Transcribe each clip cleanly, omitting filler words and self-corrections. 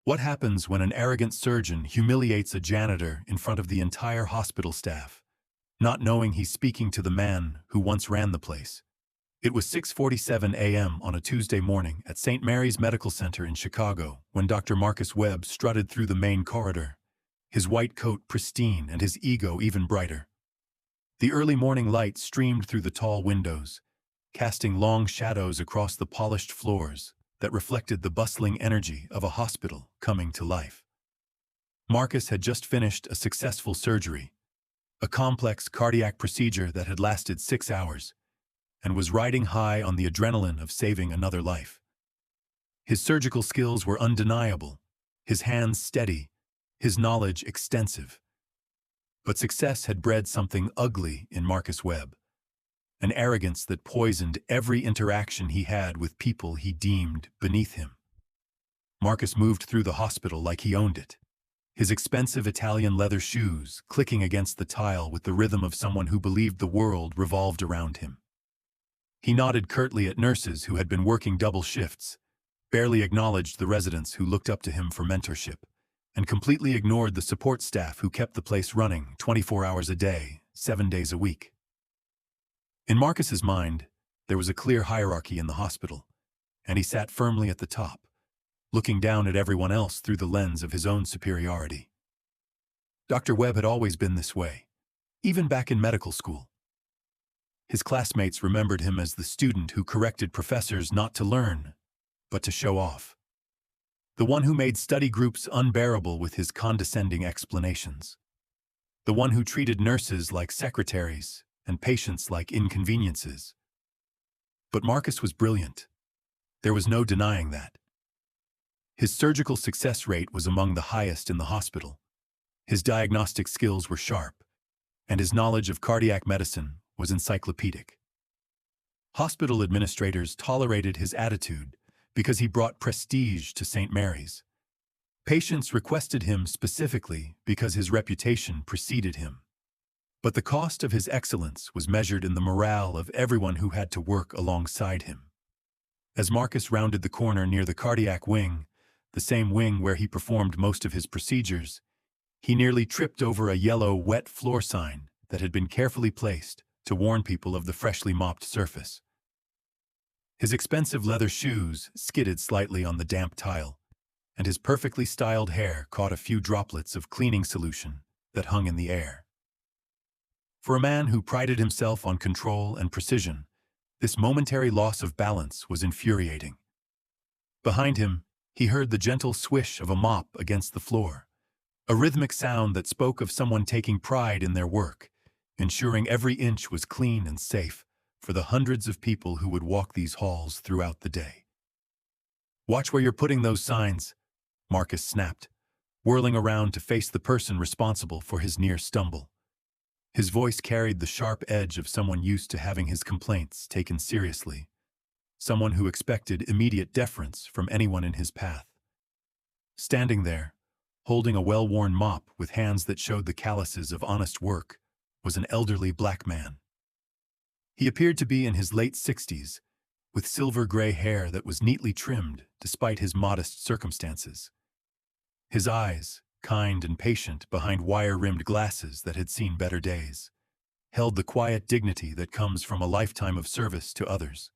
What happens when an arrogant surgeon humiliates a janitor in front of the entire hospital staff, not knowing he's speaking to the man who once ran the place? It was 6:47 a.m. on a Tuesday morning at St. Mary's Medical Center in Chicago when Dr. Marcus Webb strutted through the main corridor, his white coat pristine and his ego even brighter. The early morning light streamed through the tall windows, casting long shadows across the polished floors that reflected the bustling energy of a hospital coming to life. Marcus had just finished a successful surgery, a complex cardiac procedure that had lasted 6 hours, and was riding high on the adrenaline of saving another life. His surgical skills were undeniable, his hands steady, his knowledge extensive. But success had bred something ugly in Marcus Webb, an arrogance that poisoned every interaction he had with people he deemed beneath him. Marcus moved through the hospital like he owned it, his expensive Italian leather shoes clicking against the tile with the rhythm of someone who believed the world revolved around him. He nodded curtly at nurses who had been working double shifts, barely acknowledged the residents who looked up to him for mentorship, and completely ignored the support staff who kept the place running 24 hours a day, 7 days a week. In Marcus's mind, there was a clear hierarchy in the hospital, and he sat firmly at the top, looking down at everyone else through the lens of his own superiority. Dr. Webb had always been this way, even back in medical school. His classmates remembered him as the student who corrected professors not to learn, but to show off. The one who made study groups unbearable with his condescending explanations. The one who treated nurses like secretaries and patients like inconveniences. But Marcus was brilliant. There was no denying that. His surgical success rate was among the highest in the hospital. His diagnostic skills were sharp, and his knowledge of cardiac medicine was encyclopedic. Hospital administrators tolerated his attitude because he brought prestige to St. Mary's. Patients requested him specifically because his reputation preceded him. But the cost of his excellence was measured in the morale of everyone who had to work alongside him. As Marcus rounded the corner near the cardiac wing, the same wing where he performed most of his procedures, he nearly tripped over a yellow wet floor sign that had been carefully placed to warn people of the freshly mopped surface. His expensive leather shoes skidded slightly on the damp tile, and his perfectly styled hair caught a few droplets of cleaning solution that hung in the air. For a man who prided himself on control and precision, this momentary loss of balance was infuriating. Behind him, he heard the gentle swish of a mop against the floor, a rhythmic sound that spoke of someone taking pride in their work, ensuring every inch was clean and safe for the hundreds of people who would walk these halls throughout the day. "Watch where you're putting those signs," Marcus snapped, whirling around to face the person responsible for his near stumble. His voice carried the sharp edge of someone used to having his complaints taken seriously, someone who expected immediate deference from anyone in his path. Standing there, holding a well-worn mop with hands that showed the calluses of honest work, was an elderly black man. He appeared to be in his late 60s, with silver-gray hair that was neatly trimmed despite his modest circumstances. His eyes, kind and patient behind wire-rimmed glasses that had seen better days, held the quiet dignity that comes from a lifetime of service to others.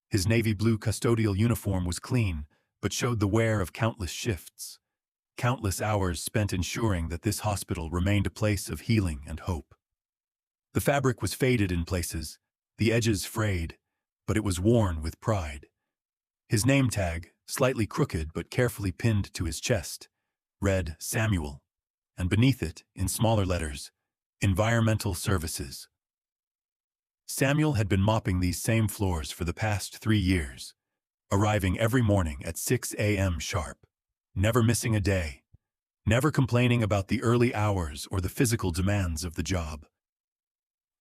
His navy blue custodial uniform was clean, but showed the wear of countless shifts, countless hours spent ensuring that this hospital remained a place of healing and hope. The fabric was faded in places, the edges frayed, but it was worn with pride. His name tag, slightly crooked but carefully pinned to his chest, read Samuel, and beneath it, in smaller letters, Environmental Services. Samuel had been mopping these same floors for the past 3 years, arriving every morning at 6 a.m. sharp, never missing a day, never complaining about the early hours or the physical demands of the job.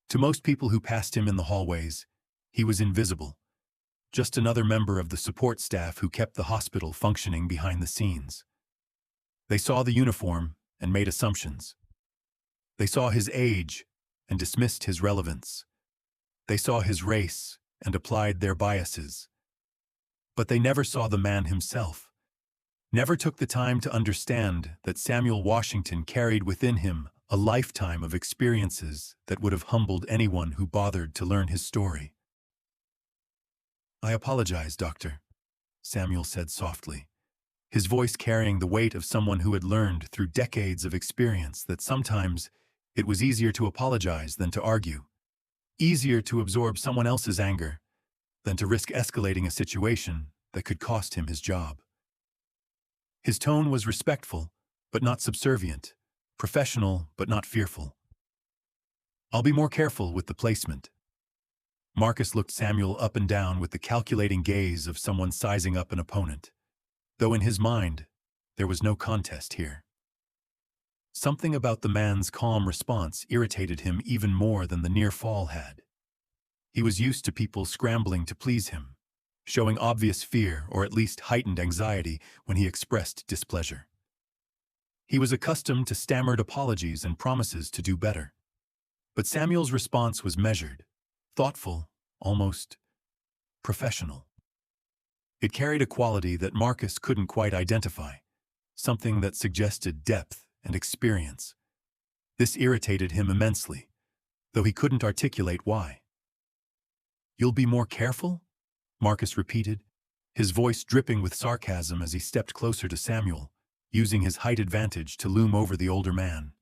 To most people who passed him in the hallways, he was invisible, just another member of the support staff who kept the hospital functioning behind the scenes. They saw the uniform and made assumptions. They saw his age and dismissed his relevance. They saw his race and applied their biases. But they never saw the man himself, never took the time to understand that Samuel Washington carried within him a lifetime of experiences that would have humbled anyone who bothered to learn his story. "I apologize, Doctor," Samuel said softly, his voice carrying the weight of someone who had learned through decades of experience that sometimes it was easier to apologize than to argue, easier to absorb someone else's anger than to risk escalating a situation that could cost him his job. His tone was respectful, but not subservient, professional, but not fearful. "I'll be more careful with the placement." Marcus looked Samuel up and down with the calculating gaze of someone sizing up an opponent, though in his mind, there was no contest here. Something about the man's calm response irritated him even more than the near fall had. He was used to people scrambling to please him, showing obvious fear or at least heightened anxiety when he expressed displeasure. He was accustomed to stammered apologies and promises to do better. But Samuel's response was measured, thoughtful, almost professional. It carried a quality that Marcus couldn't quite identify, something that suggested depth and experience. This irritated him immensely, though he couldn't articulate why. "You'll be more careful?" Marcus repeated, his voice dripping with sarcasm as he stepped closer to Samuel, using his height advantage to loom over the older man.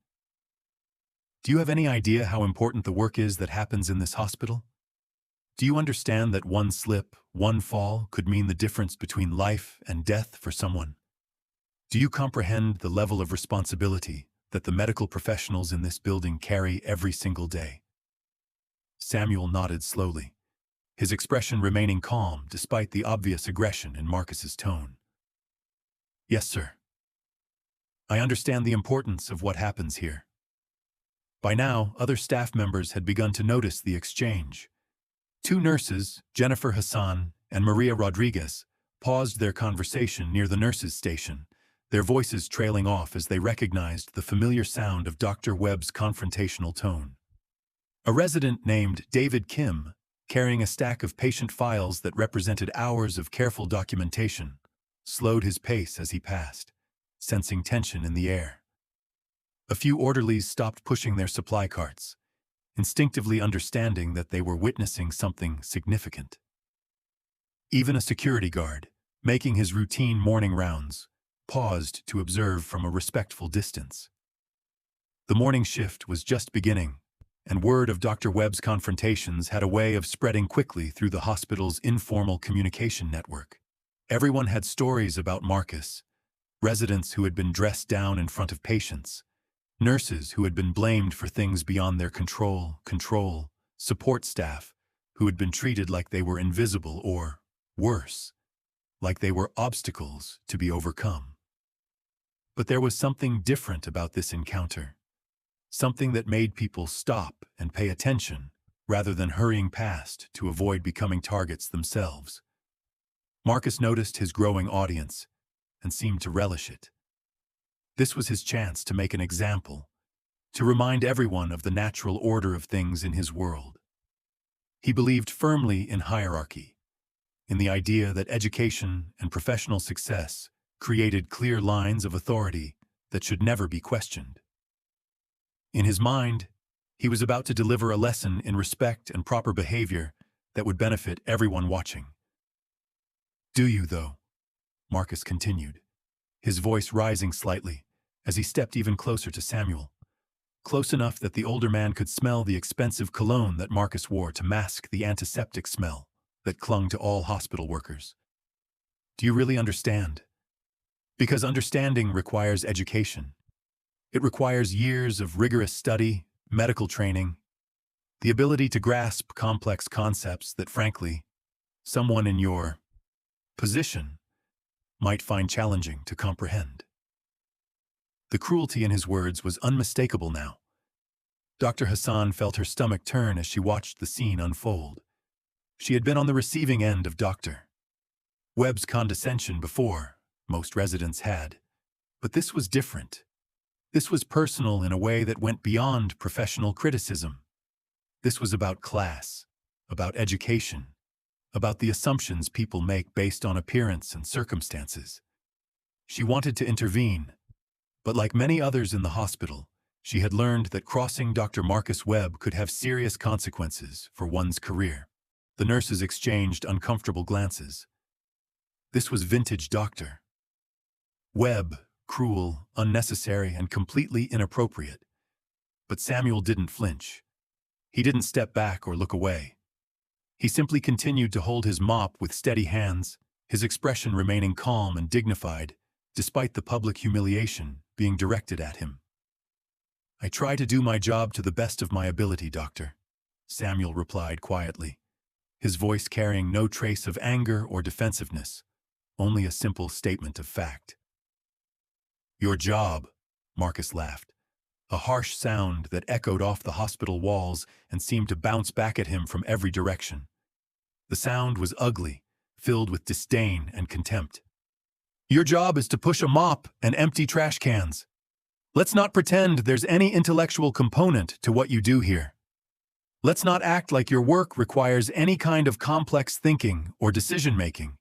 "Do you have any idea how important the work is that happens in this hospital? Do you understand that one slip, one fall could mean the difference between life and death for someone? Do you comprehend the level of responsibility that the medical professionals in this building carry every single day?" Samuel nodded slowly, his expression remaining calm despite the obvious aggression in Marcus's tone. "Yes, sir. I understand the importance of what happens here." By now, other staff members had begun to notice the exchange. Two nurses, Jennifer Hassan and Maria Rodriguez, paused their conversation near the nurses' station, their voices trailing off as they recognized the familiar sound of Dr. Webb's confrontational tone. A resident named David Kim, carrying a stack of patient files that represented hours of careful documentation, slowed his pace as he passed, sensing tension in the air. A few orderlies stopped pushing their supply carts, instinctively understanding that they were witnessing something significant. Even a security guard, making his routine morning rounds, paused to observe from a respectful distance. The morning shift was just beginning, and word of Dr. Webb's confrontations had a way of spreading quickly through the hospital's informal communication network. Everyone had stories about Marcus, residents who had been dressed down in front of patients, nurses who had been blamed for things beyond their control, support staff who had been treated like they were invisible or, worse, like they were obstacles to be overcome. But there was something different about this encounter, something that made people stop and pay attention rather than hurrying past to avoid becoming targets themselves. Marcus noticed his growing audience and seemed to relish it. This was his chance to make an example, to remind everyone of the natural order of things in his world. He believed firmly in hierarchy, in the idea that education and professional success created clear lines of authority that should never be questioned. In his mind, he was about to deliver a lesson in respect and proper behavior that would benefit everyone watching. "Do you, though?" Marcus continued, his voice rising slightly as he stepped even closer to Samuel, close enough that the older man could smell the expensive cologne that Marcus wore to mask the antiseptic smell that clung to all hospital workers. "Do you really understand? Because understanding requires education. It requires years of rigorous study, medical training, the ability to grasp complex concepts that, frankly, someone in your position might find challenging to comprehend." The cruelty in his words was unmistakable now. Dr. Hassan felt her stomach turn as she watched the scene unfold. She had been on the receiving end of Dr. Webb's condescension before, most residents had. But this was different. This was personal in a way that went beyond professional criticism. This was about class, about education, about the assumptions people make based on appearance and circumstances. She wanted to intervene, but like many others in the hospital, she had learned that crossing Dr. Marcus Webb could have serious consequences for one's career. The nurses exchanged uncomfortable glances. This was vintage Dr. Webb, cruel, unnecessary, and completely inappropriate. But Samuel didn't flinch. He didn't step back or look away. He simply continued to hold his mop with steady hands, his expression remaining calm and dignified, despite the public humiliation being directed at him. "I try to do my job to the best of my ability, Doctor," Samuel replied quietly, his voice carrying no trace of anger or defensiveness, only a simple statement of fact. "Your job," Marcus laughed, a harsh sound that echoed off the hospital walls and seemed to bounce back at him from every direction. The sound was ugly, filled with disdain and contempt. "Your job is to push a mop and empty trash cans. Let's not pretend there's any intellectual component to what you do here. Let's not act like your work requires any kind of complex thinking or decision-making.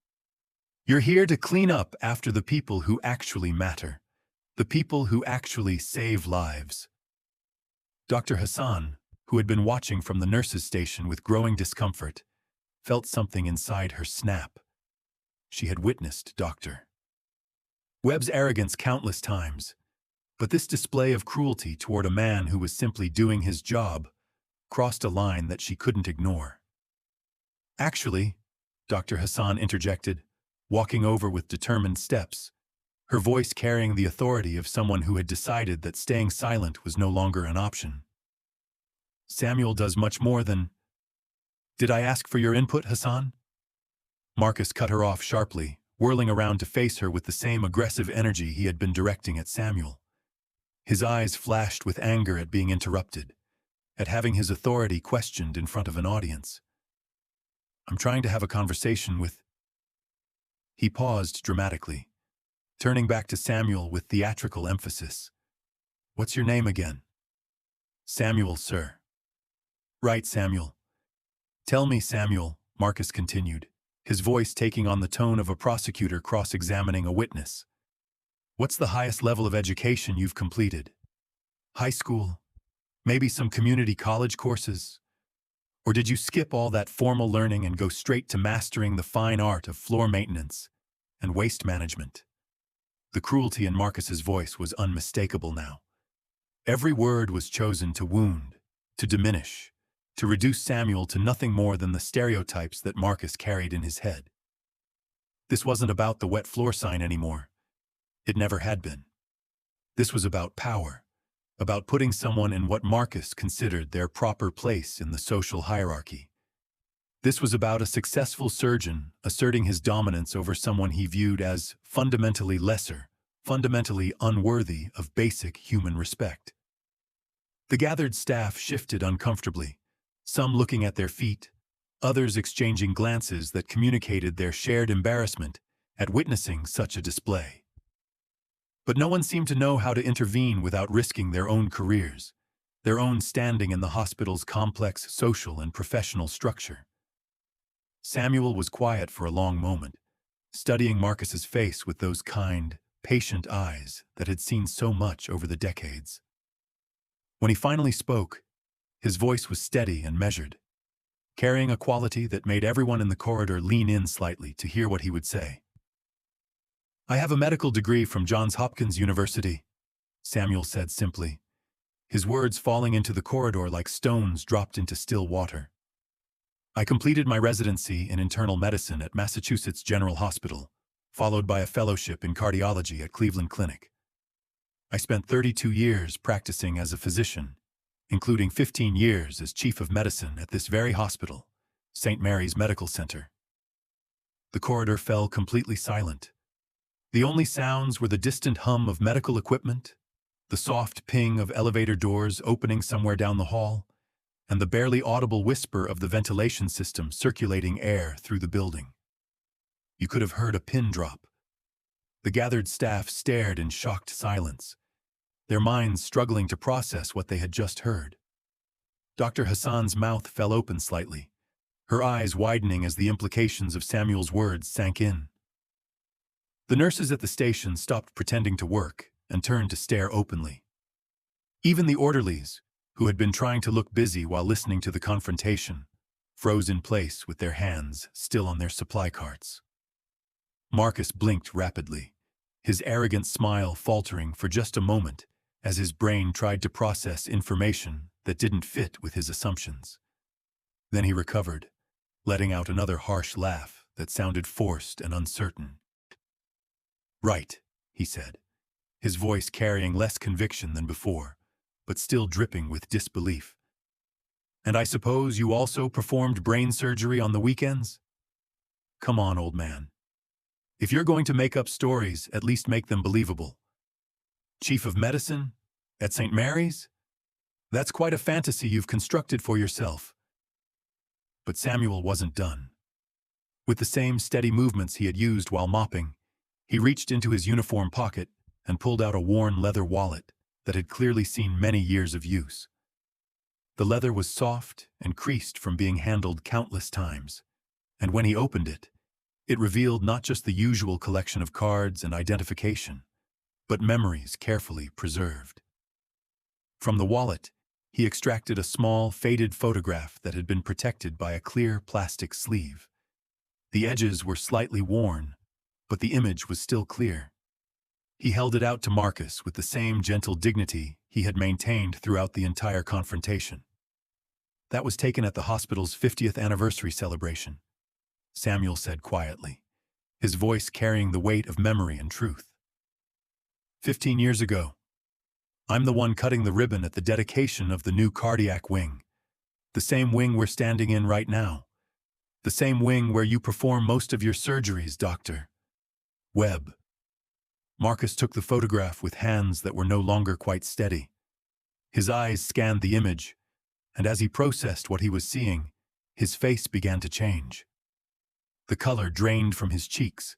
You're here to clean up after the people who actually matter, the people who actually save lives." Dr. Hassan, who had been watching from the nurses' station with growing discomfort, felt something inside her snap. She had witnessed Dr. Webb's arrogance countless times, but this display of cruelty toward a man who was simply doing his job crossed a line that she couldn't ignore. "Actually," Dr. Hassan interjected, walking over with determined steps, her voice carrying the authority of someone who had decided that staying silent was no longer an option. "Samuel does much more than—" "Did I ask for your input, Hassan?" Marcus cut her off sharply, whirling around to face her with the same aggressive energy he had been directing at Samuel. His eyes flashed with anger at being interrupted, at having his authority questioned in front of an audience. "I'm trying to have a conversation with—" He paused dramatically, turning back to Samuel with theatrical emphasis. "What's your name again?" "Samuel, sir." "Right, Samuel." "Tell me, Samuel," Marcus continued, his voice taking on the tone of a prosecutor cross-examining a witness. "What's the highest level of education you've completed? High school? Maybe some community college courses? Or did you skip all that formal learning and go straight to mastering the fine art of floor maintenance and waste management?" The cruelty in Marcus's voice was unmistakable now. Every word was chosen to wound, to diminish, to reduce Samuel to nothing more than the stereotypes that Marcus carried in his head. This wasn't about the wet floor sign anymore. It never had been. This was about power, about putting someone in what Marcus considered their proper place in the social hierarchy. This was about a successful surgeon asserting his dominance over someone he viewed as fundamentally lesser, fundamentally unworthy of basic human respect. The gathered staff shifted uncomfortably, some looking at their feet, others exchanging glances that communicated their shared embarrassment at witnessing such a display. But no one seemed to know how to intervene without risking their own careers, their own standing in the hospital's complex social and professional structure. Samuel was quiet for a long moment, studying Marcus's face with those kind, patient eyes that had seen so much over the decades. When he finally spoke, his voice was steady and measured, carrying a quality that made everyone in the corridor lean in slightly to hear what he would say. "I have a medical degree from Johns Hopkins University," Samuel said simply, his words falling into the corridor like stones dropped into still water. "I completed my residency in internal medicine at Massachusetts General Hospital, followed by a fellowship in cardiology at Cleveland Clinic. I spent 32 years practicing as a physician, including 15 years as chief of medicine at this very hospital, St. Mary's Medical Center." The corridor fell completely silent. The only sounds were the distant hum of medical equipment, the soft ping of elevator doors opening somewhere down the hall, and the barely audible whisper of the ventilation system circulating air through the building. You could have heard a pin drop. The gathered staff stared in shocked silence, their minds struggling to process what they had just heard. Dr. Hassan's mouth fell open slightly, her eyes widening as the implications of Samuel's words sank in. The nurses at the station stopped pretending to work and turned to stare openly. Even the orderlies, who had been trying to look busy while listening to the confrontation, froze in place with their hands still on their supply carts. Marcus blinked rapidly, his arrogant smile faltering for just a moment as his brain tried to process information that didn't fit with his assumptions. Then he recovered, letting out another harsh laugh that sounded forced and uncertain. "Right," he said, his voice carrying less conviction than before, but still dripping with disbelief. "And I suppose you also performed brain surgery on the weekends? Come on, old man. If you're going to make up stories, at least make them believable. Chief of Medicine? At St. Mary's? That's quite a fantasy you've constructed for yourself." But Samuel wasn't done. With the same steady movements he had used while mopping, he reached into his uniform pocket and pulled out a worn leather wallet that had clearly seen many years of use. The leather was soft and creased from being handled countless times, and when he opened it, it revealed not just the usual collection of cards and identification, but memories carefully preserved. From the wallet, he extracted a small, faded photograph that had been protected by a clear plastic sleeve. The edges were slightly worn, but the image was still clear. He held it out to Marcus with the same gentle dignity he had maintained throughout the entire confrontation. "That was taken at the hospital's 50th anniversary celebration," Samuel said quietly, his voice carrying the weight of memory and truth. 15 years ago. I'm the one cutting the ribbon at the dedication of the new cardiac wing. The same wing we're standing in right now. The same wing where you perform most of your surgeries, Dr. Webb." Marcus took the photograph with hands that were no longer quite steady. His eyes scanned the image, and as he processed what he was seeing, his face began to change. The color drained from his cheeks,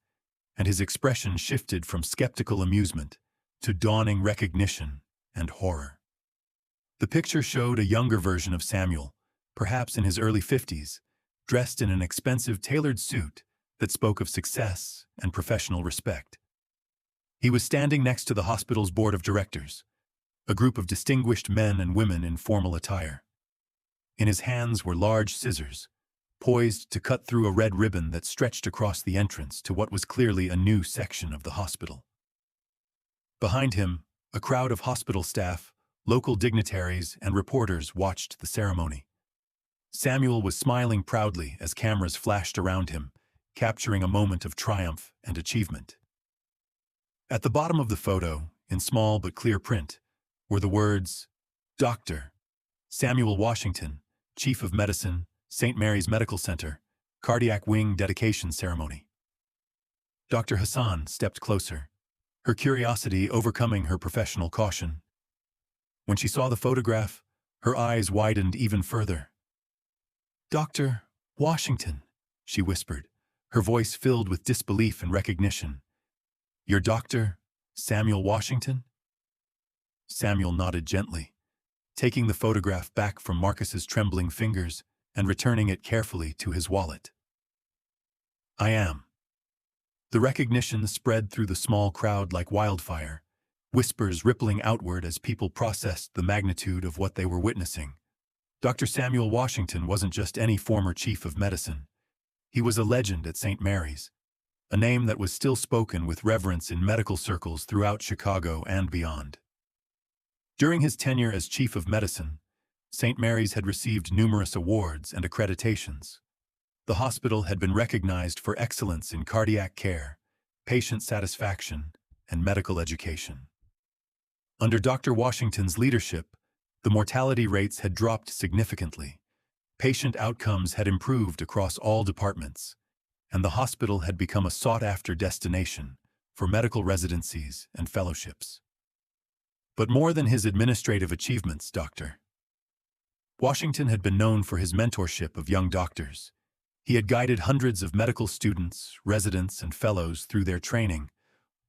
and his expression shifted from skeptical amusement to dawning recognition and horror. The picture showed a younger version of Samuel, perhaps in his early 50s, dressed in an expensive tailored suit that spoke of success and professional respect. He was standing next to the hospital's board of directors, a group of distinguished men and women in formal attire. In his hands were large scissors, poised to cut through a red ribbon that stretched across the entrance to what was clearly a new section of the hospital. Behind him, a crowd of hospital staff, local dignitaries, and reporters watched the ceremony. Samuel was smiling proudly as cameras flashed around him, capturing a moment of triumph and achievement. At the bottom of the photo, in small but clear print, were the words, "Dr. Samuel Washington, Chief of Medicine, St. Mary's Medical Center, Cardiac Wing Dedication Ceremony." Dr. Hassan stepped closer, her curiosity overcoming her professional caution. When she saw the photograph, her eyes widened even further. "Dr. Washington," she whispered, her voice filled with disbelief and recognition. "Your Dr. Samuel Washington?" Samuel nodded gently, taking the photograph back from Marcus's trembling fingers and returning it carefully to his wallet. "I am." The recognition spread through the small crowd like wildfire, whispers rippling outward as people processed the magnitude of what they were witnessing. Dr. Samuel Washington wasn't just any former chief of medicine. He was a legend at St. Mary's, a name that was still spoken with reverence in medical circles throughout Chicago and beyond. During his tenure as chief of medicine, St. Mary's had received numerous awards and accreditations. The hospital had been recognized for excellence in cardiac care, patient satisfaction, and medical education. Under Dr. Washington's leadership, the mortality rates had dropped significantly, patient outcomes had improved across all departments, and the hospital had become a sought-after destination for medical residencies and fellowships. But more than his administrative achievements, Dr. Washington had been known for his mentorship of young doctors. He had guided hundreds of medical students, residents, and fellows through their training,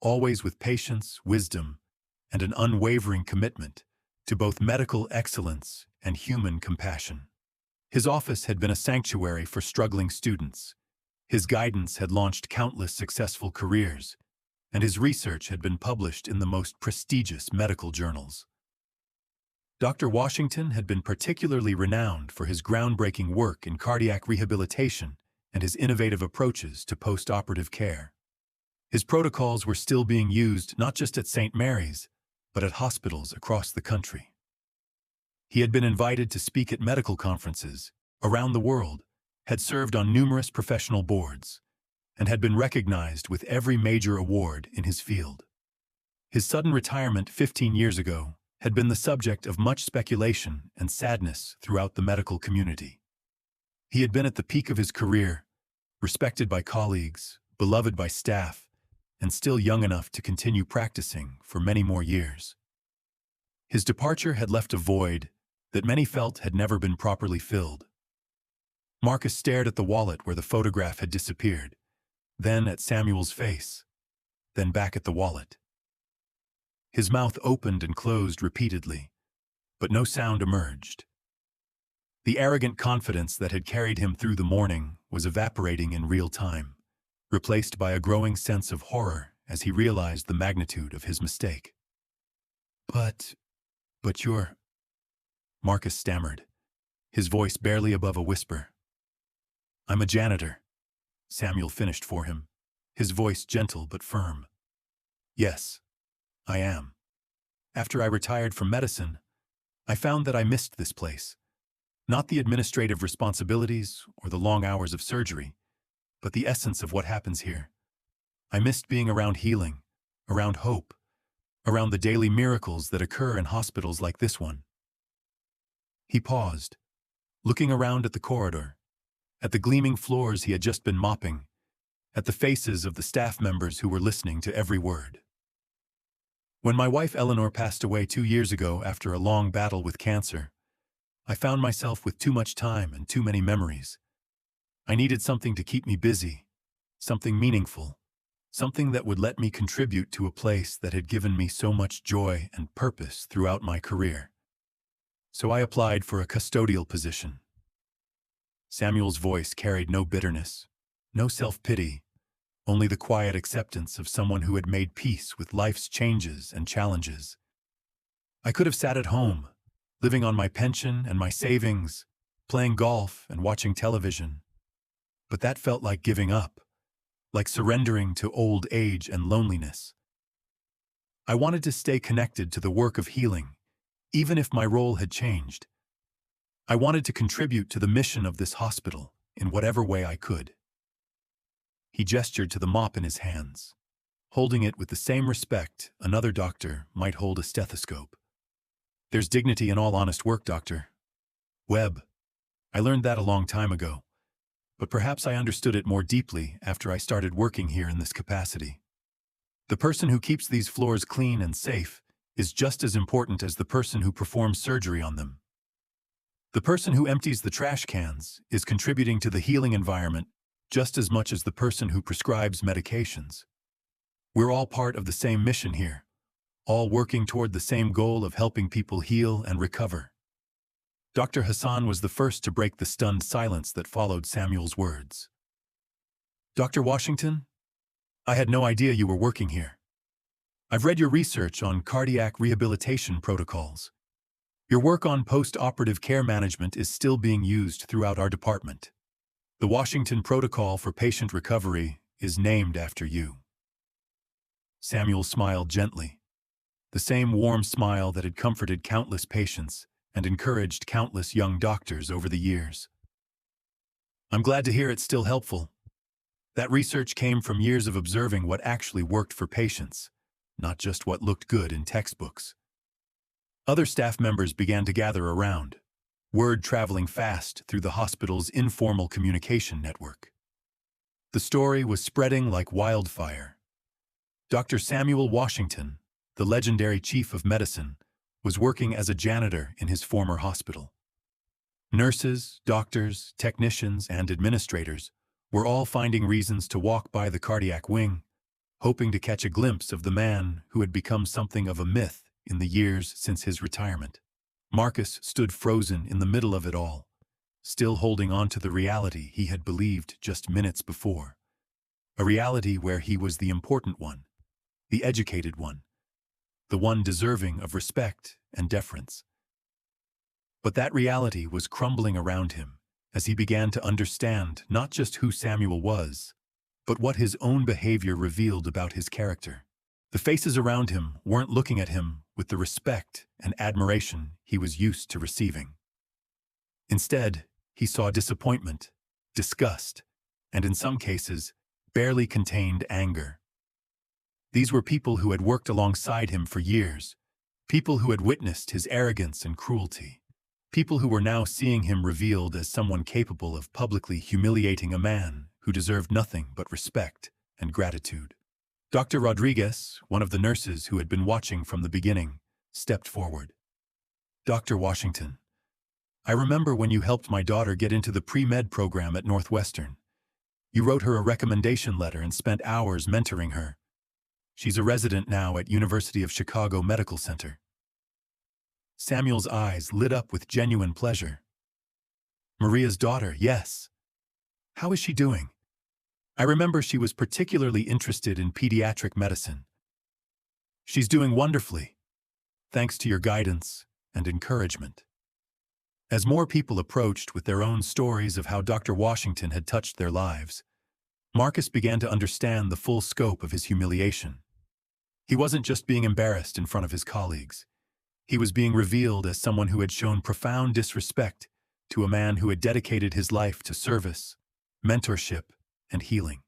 always with patience, wisdom, and an unwavering commitment to both medical excellence and human compassion. His office had been a sanctuary for struggling students. His guidance had launched countless successful careers, and his research had been published in the most prestigious medical journals. Dr. Washington had been particularly renowned for his groundbreaking work in cardiac rehabilitation and his innovative approaches to post-operative care. His protocols were still being used not just at St. Mary's, but at hospitals across the country. He had been invited to speak at medical conferences around the world, had served on numerous professional boards, and had been recognized with every major award in his field. His sudden retirement 15 years ago had been the subject of much speculation and sadness throughout the medical community. He had been at the peak of his career, respected by colleagues, beloved by staff, and still young enough to continue practicing for many more years. His departure had left a void that many felt had never been properly filled. Marcus stared at the wallet where the photograph had disappeared, then at Samuel's face, then back at the wallet. His mouth opened and closed repeatedly, but no sound emerged. The arrogant confidence that had carried him through the morning was evaporating in real time, replaced by a growing sense of horror as he realized the magnitude of his mistake. But you're... Marcus stammered, his voice barely above a whisper. I'm a janitor, Samuel finished for him, his voice gentle but firm. Yes, I am. After I retired from medicine, I found that I missed this place. Not the administrative responsibilities or the long hours of surgery, but the essence of what happens here. I missed being around healing, around hope, around the daily miracles that occur in hospitals like this one. He paused, looking around at the corridor, at the gleaming floors he had just been mopping, at the faces of the staff members who were listening to every word. When my wife Eleanor passed away 2 years ago after a long battle with cancer, I found myself with too much time and too many memories. I needed something to keep me busy, something meaningful, something that would let me contribute to a place that had given me so much joy and purpose throughout my career. So I applied for a custodial position. Samuel's voice carried no bitterness, no self-pity, only the quiet acceptance of someone who had made peace with life's changes and challenges. I could have sat at home, living on my pension and my savings, playing golf and watching television. But that felt like giving up, like surrendering to old age and loneliness. I wanted to stay connected to the work of healing, even if my role had changed. I wanted to contribute to the mission of this hospital in whatever way I could. He gestured to the mop in his hands, holding it with the same respect another doctor might hold a stethoscope. There's dignity in all honest work, Dr. Webb. I learned that a long time ago, but perhaps I understood it more deeply after I started working here in this capacity. The person who keeps these floors clean and safe is just as important as the person who performs surgery on them. The person who empties the trash cans is contributing to the healing environment just as much as the person who prescribes medications. We're all part of the same mission here, all working toward the same goal of helping people heal and recover. Dr. Hassan was the first to break the stunned silence that followed Samuel's words. Dr. Washington, I had no idea you were working here. I've read your research on cardiac rehabilitation protocols. Your work on post-operative care management is still being used throughout our department. The Washington Protocol for Patient Recovery is named after you. Samuel smiled gently, the same warm smile that had comforted countless patients and encouraged countless young doctors over the years. I'm glad to hear it's still helpful. That research came from years of observing what actually worked for patients, not just what looked good in textbooks. Other staff members began to gather around, word traveling fast through the hospital's informal communication network. The story was spreading like wildfire. Dr. Samuel Washington, the legendary chief of medicine, was working as a janitor in his former hospital. Nurses, doctors, technicians, and administrators were all finding reasons to walk by the cardiac wing, hoping to catch a glimpse of the man who had become something of a myth in the years since his retirement. Marcus stood frozen in the middle of it all, still holding on to the reality he had believed just minutes before. A reality where he was the important one, the educated one, the one deserving of respect and deference. But that reality was crumbling around him as he began to understand not just who Samuel was, but what his own behavior revealed about his character. The faces around him weren't looking at him with the respect and admiration he was used to receiving. Instead, he saw disappointment, disgust, and in some cases, barely contained anger. These were people who had worked alongside him for years, people who had witnessed his arrogance and cruelty, people who were now seeing him revealed as someone capable of publicly humiliating a man who deserved nothing but respect and gratitude. Dr. Rodriguez, one of the nurses who had been watching from the beginning, stepped forward. "Dr. Washington, I remember when you helped my daughter get into the pre-med program at Northwestern. You wrote her a recommendation letter and spent hours mentoring her. She's a resident now at University of Chicago Medical Center." Samuel's eyes lit up with genuine pleasure. "Maria's daughter, yes. How is she doing? I remember she was particularly interested in pediatric medicine." "She's doing wonderfully, thanks to your guidance and encouragement." As more people approached with their own stories of how Dr. Washington had touched their lives, Marcus began to understand the full scope of his humiliation. He wasn't just being embarrassed in front of his colleagues. He was being revealed as someone who had shown profound disrespect to a man who had dedicated his life to service, mentorship, and healing.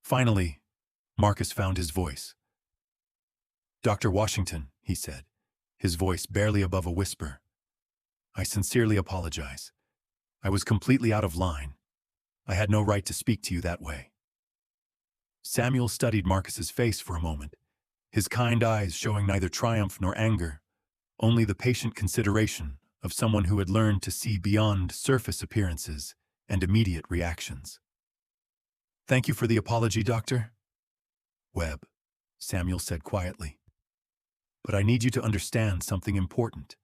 Finally, Marcus found his voice. "Dr. Washington," he said, his voice barely above a whisper, "I sincerely apologize. I was completely out of line. I had no right to speak to you that way." Samuel studied Marcus's face for a moment, his kind eyes showing neither triumph nor anger, only the patient consideration of someone who had learned to see beyond surface appearances and immediate reactions. "Thank you for the apology, Dr. Webb," Samuel said quietly. "But I need you to understand something important.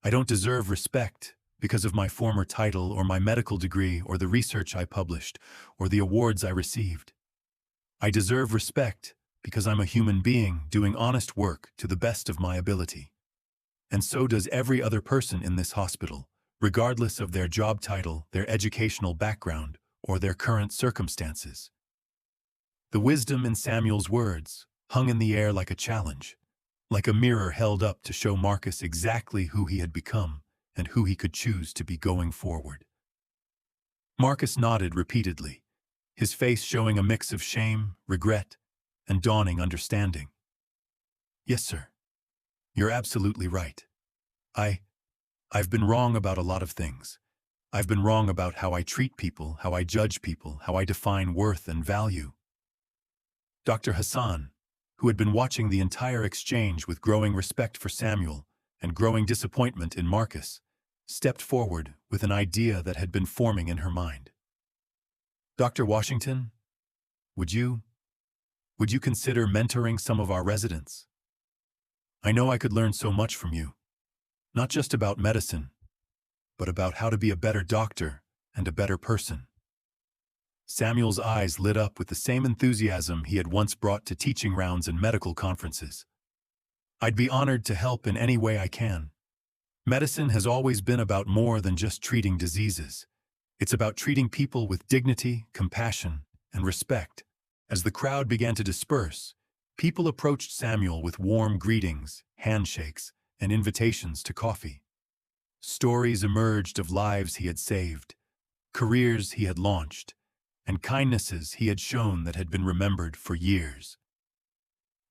I don't deserve respect because of my former title or my medical degree or the research I published or the awards I received. I deserve respect because I'm a human being doing honest work to the best of my ability. And so does every other person in this hospital, regardless of their job title, their educational background, or their current circumstances." The wisdom in Samuel's words hung in the air like a challenge, like a mirror held up to show Marcus exactly who he had become and who he could choose to be going forward. Marcus nodded repeatedly, his face showing a mix of shame, regret, and dawning understanding. "Yes, sir. You're absolutely right. I've been wrong about a lot of things. I've been wrong about how I treat people, how I judge people, how I define worth and value." Dr. Hassan, who had been watching the entire exchange with growing respect for Samuel and growing disappointment in Marcus, stepped forward with an idea that had been forming in her mind. "Dr. Washington, would you consider mentoring some of our residents? I know I could learn so much from you, not just about medicine, but about how to be a better doctor and a better person." Samuel's eyes lit up with the same enthusiasm he had once brought to teaching rounds and medical conferences. "I'd be honored to help in any way I can. Medicine has always been about more than just treating diseases. It's about treating people with dignity, compassion, and respect." As the crowd began to disperse, people approached Samuel with warm greetings, handshakes, and invitations to coffee. Stories emerged of lives he had saved, careers he had launched, and kindnesses he had shown that had been remembered for years.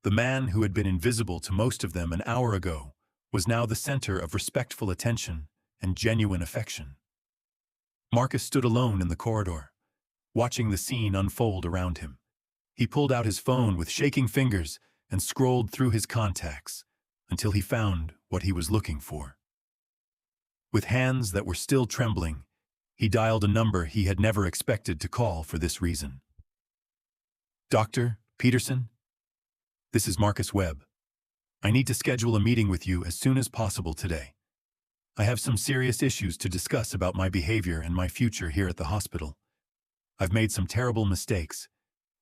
The man who had been invisible to most of them an hour ago was now the center of respectful attention and genuine affection. Marcus stood alone in the corridor, watching the scene unfold around him. He pulled out his phone with shaking fingers and scrolled through his contacts until he found what he was looking for. With hands that were still trembling, he dialed a number he had never expected to call for this reason. "Dr. Peterson, this is Marcus Webb. I need to schedule a meeting with you as soon as possible today. I have some serious issues to discuss about my behavior and my future here at the hospital. I've made some terrible mistakes,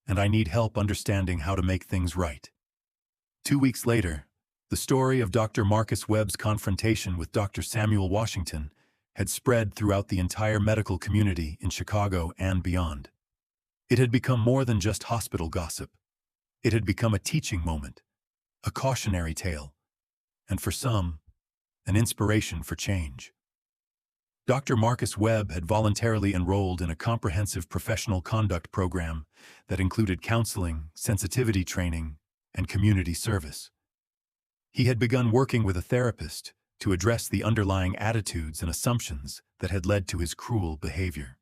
and I need help understanding how to make things right." 2 weeks later, the story of Dr. Marcus Webb's confrontation with Dr. Samuel Washington had spread throughout the entire medical community in Chicago and beyond. It had become more than just hospital gossip. It had become a teaching moment, a cautionary tale, and for some, an inspiration for change. Dr. Marcus Webb had voluntarily enrolled in a comprehensive professional conduct program that included counseling, sensitivity training, and community service. He had begun working with a therapist to address the underlying attitudes and assumptions that had led to his cruel behavior.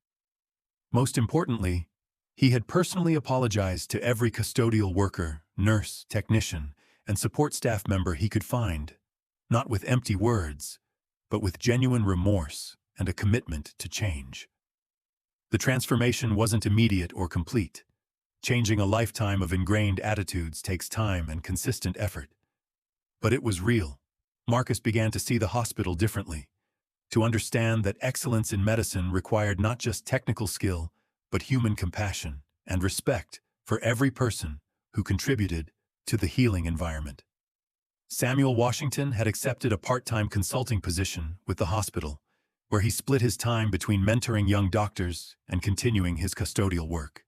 Most importantly, he had personally apologized to every custodial worker, nurse, technician, and support staff member he could find, not with empty words, but with genuine remorse and a commitment to change. The transformation wasn't immediate or complete. Changing a lifetime of ingrained attitudes takes time and consistent effort. But it was real. Marcus began to see the hospital differently, to understand that excellence in medicine required not just technical skill, but human compassion and respect for every person who contributed to the healing environment. Samuel Washington had accepted a part-time consulting position with the hospital, where he split his time between mentoring young doctors and continuing his custodial work.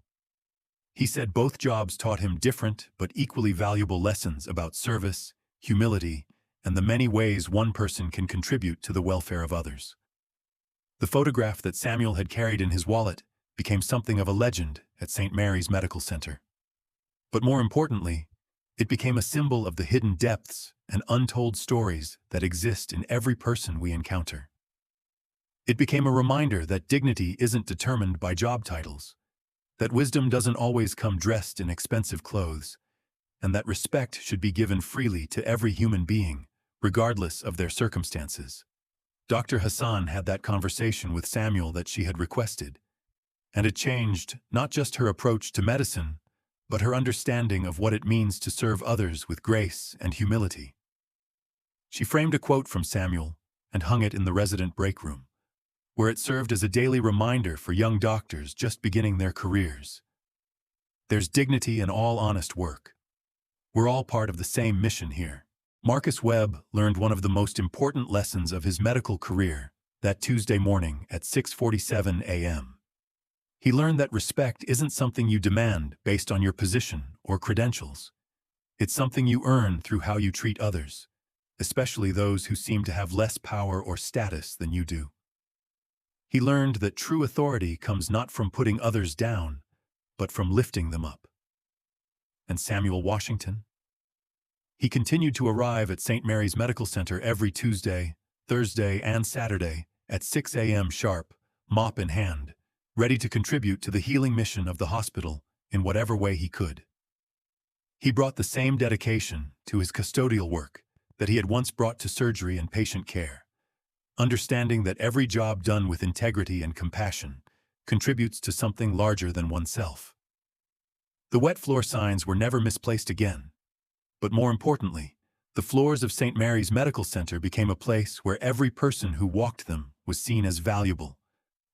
He said both jobs taught him different but equally valuable lessons about service, humility, and the many ways one person can contribute to the welfare of others. The photograph that Samuel had carried in his wallet became something of a legend at St. Mary's Medical Center. But more importantly, it became a symbol of the hidden depths and untold stories that exist in every person we encounter. It became a reminder that dignity isn't determined by job titles, that wisdom doesn't always come dressed in expensive clothes, and that respect should be given freely to every human being, regardless of their circumstances. Dr. Hassan had that conversation with Samuel that she had requested, and it changed not just her approach to medicine, but her understanding of what it means to serve others with grace and humility. She framed a quote from Samuel and hung it in the resident break room, where it served as a daily reminder for young doctors just beginning their careers. There's dignity in all honest work. We're all part of the same mission here. Marcus Webb learned one of the most important lessons of his medical career that Tuesday morning at 6:47 a.m. He learned that respect isn't something you demand based on your position or credentials. It's something you earn through how you treat others, especially those who seem to have less power or status than you do. He learned that true authority comes not from putting others down, but from lifting them up. And Samuel Washington? He continued to arrive at St. Mary's Medical Center every Tuesday, Thursday, and Saturday at 6 a.m. sharp, mop in hand, ready to contribute to the healing mission of the hospital in whatever way he could. He brought the same dedication to his custodial work that he had once brought to surgery and patient care, understanding that every job done with integrity and compassion contributes to something larger than oneself. The wet floor signs were never misplaced again, but more importantly, the floors of St. Mary's Medical Center became a place where every person who walked them was seen as valuable,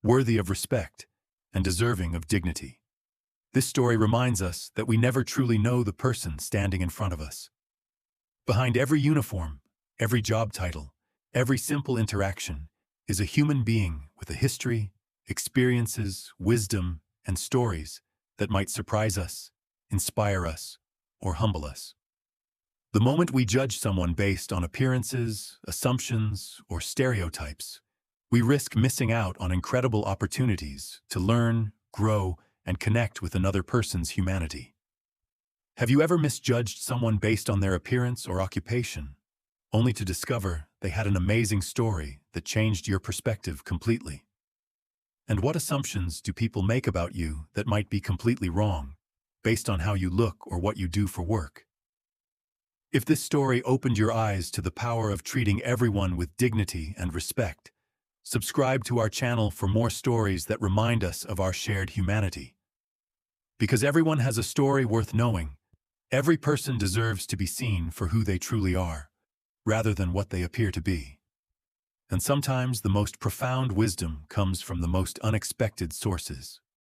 worthy of respect, and deserving of dignity. This story reminds us that we never truly know the person standing in front of us. Behind every uniform, every job title, every simple interaction is a human being with a history, experiences, wisdom, and stories that might surprise us, inspire us, or humble us. The moment we judge someone based on appearances, assumptions, or stereotypes, we risk missing out on incredible opportunities to learn, grow, and connect with another person's humanity. Have you ever misjudged someone based on their appearance or occupation, only to discover they had an amazing story that changed your perspective completely? And what assumptions do people make about you that might be completely wrong, based on how you look or what you do for work? If this story opened your eyes to the power of treating everyone with dignity and respect, subscribe to our channel for more stories that remind us of our shared humanity. Because everyone has a story worth knowing, every person deserves to be seen for who they truly are, rather than what they appear to be. And sometimes the most profound wisdom comes from the most unexpected sources.